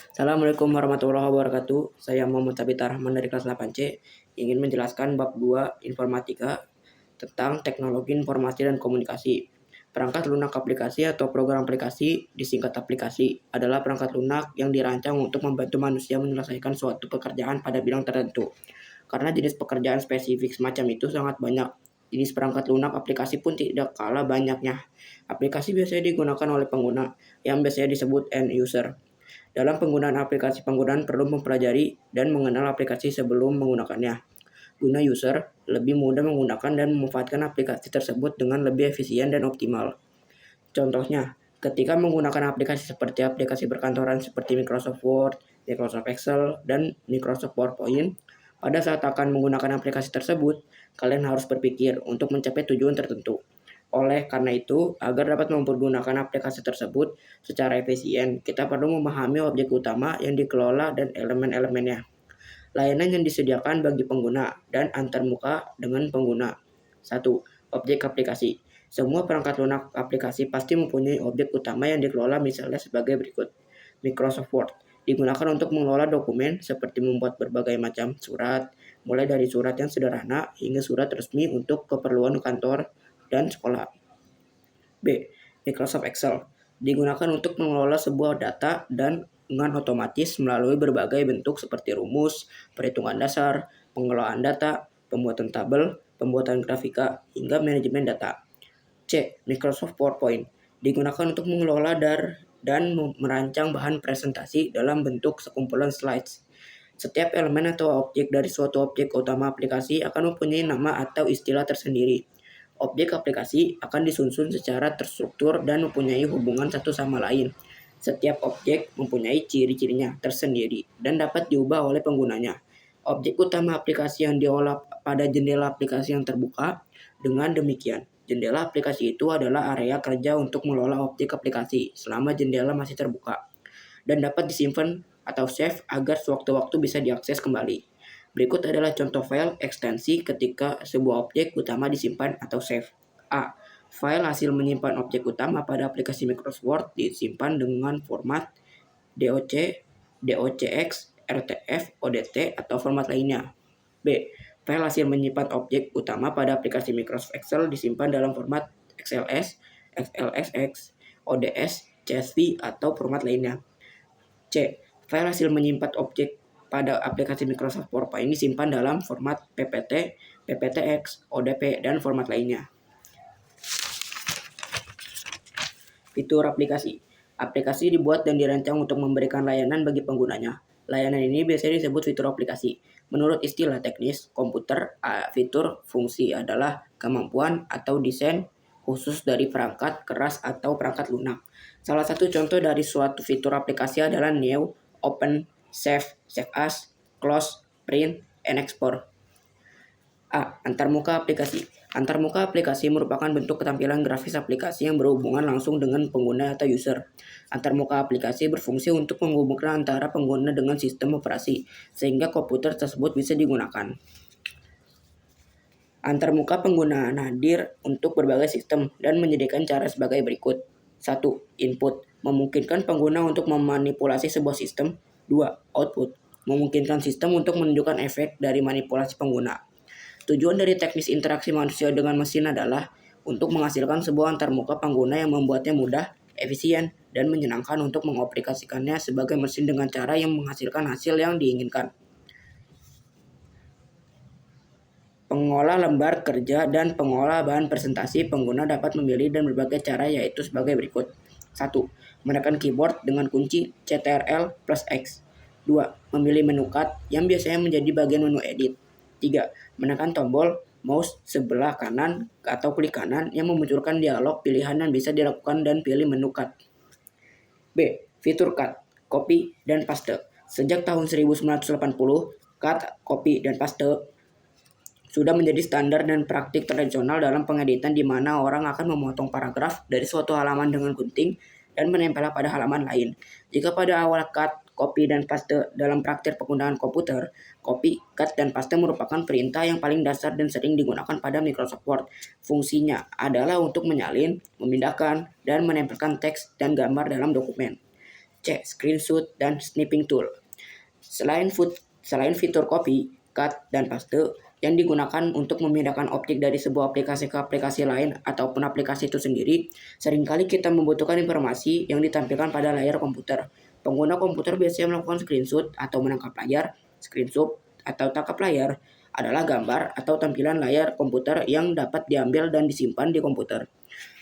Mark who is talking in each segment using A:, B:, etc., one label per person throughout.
A: Assalamualaikum warahmatullahi wabarakatuh. Saya Muhammad Sabita Rahman dari kelas 8C ingin menjelaskan bab 2 Informatika tentang teknologi informasi dan komunikasi. Perangkat lunak aplikasi atau program aplikasi, disingkat aplikasi, adalah perangkat lunak yang dirancang untuk membantu manusia menyelesaikan suatu pekerjaan pada bidang tertentu. Karena jenis pekerjaan spesifik semacam itu sangat banyak, jenis perangkat lunak aplikasi pun tidak kalah banyaknya. Aplikasi biasanya digunakan oleh pengguna, yang biasanya disebut end user. Dalam penggunaan aplikasi, penggunaan perlu mempelajari dan mengenal aplikasi sebelum menggunakannya. Guna user lebih mudah menggunakan dan memanfaatkan aplikasi tersebut dengan lebih efisien dan optimal. Contohnya, ketika menggunakan aplikasi seperti aplikasi perkantoran seperti Microsoft Word, Microsoft Excel, dan Microsoft PowerPoint, pada saat akan menggunakan aplikasi tersebut, kalian harus berpikir untuk mencapai tujuan tertentu. Oleh karena itu, agar dapat mempergunakan aplikasi tersebut secara efisien, kita perlu memahami objek utama yang dikelola dan elemen-elemennya, layanan yang disediakan bagi pengguna, dan antarmuka dengan pengguna. 1. Objek aplikasi. Semua perangkat lunak aplikasi pasti mempunyai objek utama yang dikelola, misalnya sebagai berikut. Microsoft Word digunakan untuk mengelola dokumen seperti membuat berbagai macam surat, mulai dari surat yang sederhana hingga surat resmi untuk keperluan kantor dan sekolah. B. Microsoft Excel digunakan untuk mengelola sebuah data dan dengan otomatis melalui berbagai bentuk seperti rumus, perhitungan dasar, pengelolaan data, pembuatan tabel, pembuatan grafika, hingga manajemen data. C. Microsoft PowerPoint digunakan untuk mengelola dan merancang bahan presentasi dalam bentuk sekumpulan slides. Setiap elemen atau objek dari suatu objek utama aplikasi akan mempunyai nama atau istilah tersendiri. Objek aplikasi akan disusun secara terstruktur dan mempunyai hubungan satu sama lain. Setiap objek mempunyai ciri-cirinya tersendiri dan dapat diubah oleh penggunanya. Objek utama aplikasi yang diolah pada jendela aplikasi yang terbuka. Dengan demikian, jendela aplikasi itu adalah area kerja untuk mengelola objek aplikasi selama jendela masih terbuka dan dapat disimpan atau save agar sewaktu-waktu bisa diakses kembali. Berikut adalah contoh file ekstensi ketika sebuah objek utama disimpan atau save. A. File hasil menyimpan objek utama pada aplikasi Microsoft Word disimpan dengan format DOC, DOCX, RTF, ODT, atau format lainnya. B. File hasil menyimpan objek utama pada aplikasi Microsoft Excel disimpan dalam format XLS, XLSX, ODS, CSV, atau format lainnya. C. File hasil menyimpan objek pada aplikasi Microsoft PowerPoint disimpan dalam format PPT, PPTX, ODP, dan format lainnya. Fitur aplikasi. Aplikasi dibuat dan dirancang untuk memberikan layanan bagi penggunanya. Layanan ini biasanya disebut fitur aplikasi. Menurut istilah teknis komputer, fitur fungsi adalah kemampuan atau desain khusus dari perangkat keras atau perangkat lunak. Salah satu contoh dari suatu fitur aplikasi adalah New, Open, Save, Save As, Close, Print, and Export. A. Antarmuka aplikasi. Antarmuka aplikasi merupakan bentuk ketampilan grafis aplikasi yang berhubungan langsung dengan pengguna atau user. Antarmuka aplikasi berfungsi untuk menghubungkan antara pengguna dengan sistem operasi, sehingga komputer tersebut bisa digunakan. Antarmuka penggunaan hadir untuk berbagai sistem dan menyediakan cara sebagai berikut. 1. Input memungkinkan pengguna untuk memanipulasi sebuah sistem. 2. Output memungkinkan sistem untuk menunjukkan efek dari manipulasi pengguna. Tujuan dari teknis interaksi manusia dengan mesin adalah untuk menghasilkan sebuah antarmuka pengguna yang membuatnya mudah, efisien, dan menyenangkan untuk mengaplikasikannya sebagai mesin dengan cara yang menghasilkan hasil yang diinginkan. Pengolah lembar kerja dan pengolah bahan presentasi pengguna dapat memilih dan berbagai cara, yaitu sebagai berikut. 1. Menekan keyboard dengan kunci Ctrl+X. 2. Memilih menu cut yang biasanya menjadi bagian menu edit. 3. Menekan tombol mouse sebelah kanan atau klik kanan yang memunculkan dialog pilihan yang bisa dilakukan dan pilih menu cut. B. Fitur cut, copy, dan paste. Sejak tahun 1980, cut, copy, dan paste sudah menjadi standar dan praktik tradisional dalam pengeditan di mana orang akan memotong paragraf dari suatu halaman dengan gunting dan menempelnya pada halaman lain. Jika pada awal cut, copy, dan paste dalam praktik penggunaan komputer, copy, cut, dan paste merupakan perintah yang paling dasar dan sering digunakan pada Microsoft Word. Fungsinya adalah untuk menyalin, memindahkan, dan menempelkan teks dan gambar dalam dokumen. C. Screenshot dan snipping tool. Selain fitur copy, cut, dan paste yang digunakan untuk memindahkan objek dari sebuah aplikasi ke aplikasi lain ataupun aplikasi itu sendiri, seringkali kita membutuhkan informasi yang ditampilkan pada layar komputer. Pengguna komputer biasanya melakukan screenshot atau menangkap layar. Screenshot atau tangkap layar adalah gambar atau tampilan layar komputer yang dapat diambil dan disimpan di komputer.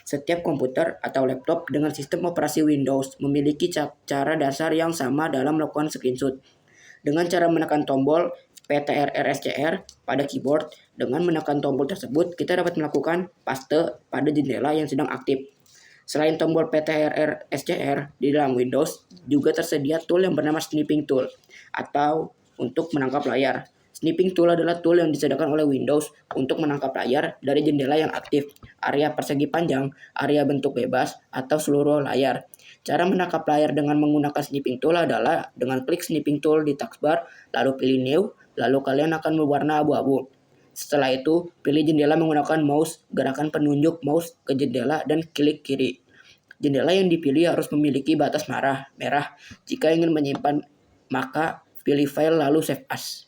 A: Setiap komputer atau laptop dengan sistem operasi Windows memiliki cara dasar yang sama dalam melakukan screenshot. Dengan cara menekan tombol PTRR-SCR pada keyboard, dengan menekan tombol tersebut, kita dapat melakukan paste pada jendela yang sedang aktif. Selain tombol PTRR-SCR, di dalam Windows juga tersedia tool yang bernama Snipping Tool atau untuk menangkap layar. Snipping Tool adalah tool yang disediakan oleh Windows untuk menangkap layar dari jendela yang aktif, area persegi panjang, area bentuk bebas, atau seluruh layar. Cara menangkap layar dengan menggunakan snipping tool adalah dengan klik snipping tool di taskbar, lalu pilih new, lalu kalian akan berwarna abu-abu. Setelah itu, pilih jendela menggunakan mouse, gerakan penunjuk mouse ke jendela dan klik kiri. Jendela yang dipilih harus memiliki batas merah. Jika ingin menyimpan, maka pilih file lalu save as.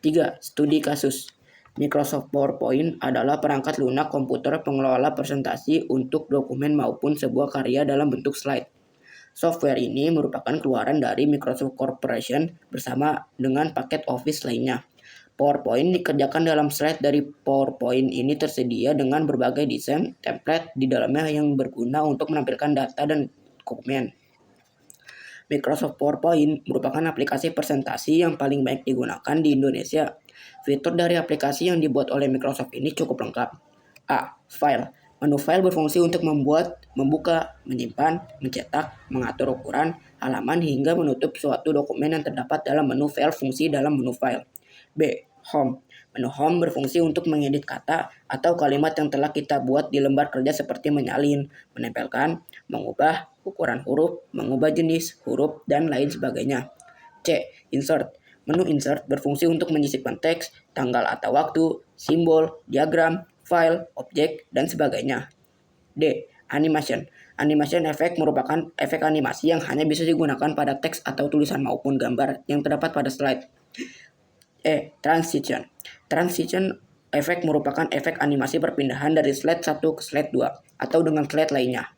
A: 3. Studi kasus. Microsoft PowerPoint adalah perangkat lunak komputer pengelola presentasi untuk dokumen maupun sebuah karya dalam bentuk slide. Software ini merupakan keluaran dari Microsoft Corporation bersama dengan paket Office lainnya. PowerPoint dikerjakan dalam slide dari PowerPoint ini tersedia dengan berbagai desain template di dalamnya yang berguna untuk menampilkan data dan dokumen. Microsoft PowerPoint merupakan aplikasi presentasi yang paling banyak digunakan di Indonesia. Fitur dari aplikasi yang dibuat oleh Microsoft ini cukup lengkap. A. File. Menu file berfungsi untuk membuka, menyimpan, mencetak, mengatur ukuran, halaman, hingga menutup suatu dokumen yang terdapat dalam menu file fungsi dalam menu file. B. Home. Menu Home berfungsi untuk mengedit kata atau kalimat yang telah kita buat di lembar kerja seperti menyalin, menempelkan, mengubah ukuran huruf, mengubah jenis huruf, dan lain sebagainya. C. Insert. Menu Insert berfungsi untuk menyisipkan teks, tanggal atau waktu, simbol, diagram, file, objek, dan sebagainya. D. Animation. Animation effect merupakan efek animasi yang hanya bisa digunakan pada teks atau tulisan maupun gambar yang terdapat pada slide. E. Transition. Transition effect merupakan efek animasi perpindahan dari slide 1 ke slide 2 atau dengan slide lainnya.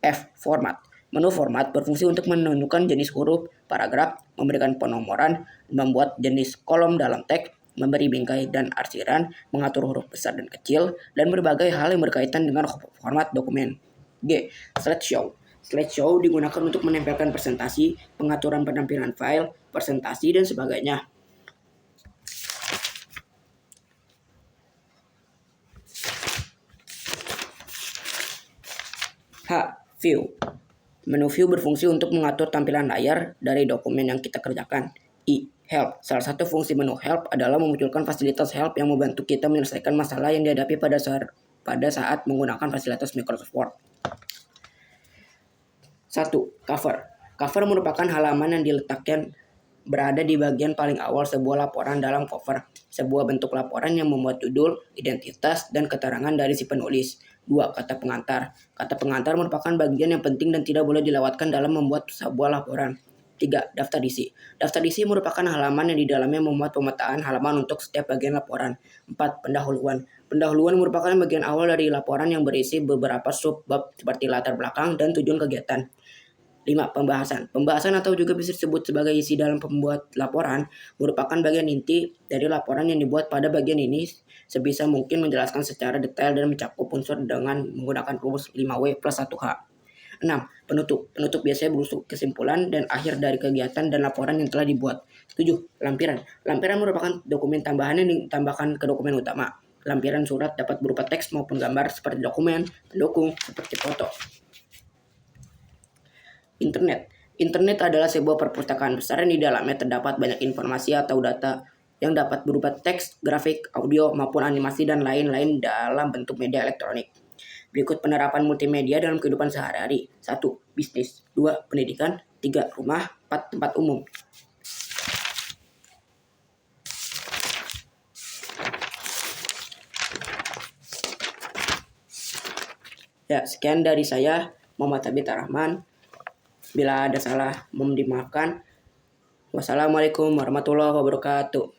A: F. Format. Menu format berfungsi untuk menentukan jenis huruf, paragraf, memberikan penomoran, membuat jenis kolom dalam teks, memberi bingkai dan arsiran, mengatur huruf besar dan kecil, dan berbagai hal yang berkaitan dengan format dokumen. G. Slideshow. Slideshow digunakan untuk menempelkan presentasi, pengaturan penampilan file, presentasi, dan sebagainya. H. View. Menu View berfungsi untuk mengatur tampilan layar dari dokumen yang kita kerjakan. I. Help. Salah satu fungsi menu Help adalah memunculkan fasilitas help yang membantu kita menyelesaikan masalah yang dihadapi pada saat menggunakan fasilitas Microsoft Word. 1. Cover. Cover merupakan halaman yang diletakkan berada di bagian paling awal sebuah laporan dalam cover. Sebuah bentuk laporan yang memuat judul, identitas, dan keterangan dari si penulis. 2. Kata pengantar. Kata pengantar merupakan bagian yang penting dan tidak boleh dilewatkan dalam membuat sebuah laporan. 3. Daftar isi. Daftar isi merupakan halaman yang di dalamnya memuat pemetaan halaman untuk setiap bagian laporan. 4. Pendahuluan. Pendahuluan merupakan bagian awal dari laporan yang berisi beberapa sub-bab seperti latar belakang dan tujuan kegiatan. 5. Pembahasan. Pembahasan atau juga bisa disebut sebagai isi dalam pembuat laporan merupakan bagian inti dari laporan yang dibuat. Pada bagian ini sebisa mungkin menjelaskan secara detail dan mencakup unsur dengan menggunakan rumus 5W plus 1H. 6. Penutup. Penutup biasanya berupa kesimpulan dan akhir dari kegiatan dan laporan yang telah dibuat. 7. Lampiran. Lampiran merupakan dokumen tambahan yang ditambahkan ke dokumen utama. Lampiran surat dapat berupa teks maupun gambar seperti dokumen pendukung seperti foto. Internet. Internet adalah sebuah perpustakaan besar yang di dalamnya terdapat banyak informasi atau data yang dapat berupa teks, grafik, audio, maupun animasi dan lain-lain dalam bentuk media elektronik. Berikut penerapan multimedia dalam kehidupan sehari-hari. 1. Bisnis. 2. Pendidikan. 3. Rumah. 4. Tempat umum. Ya, sekian dari saya, Muhammad Tabita Rahman. Bila ada salah, mohon dimaafkan. Wassalamualaikum warahmatullahi wabarakatuh.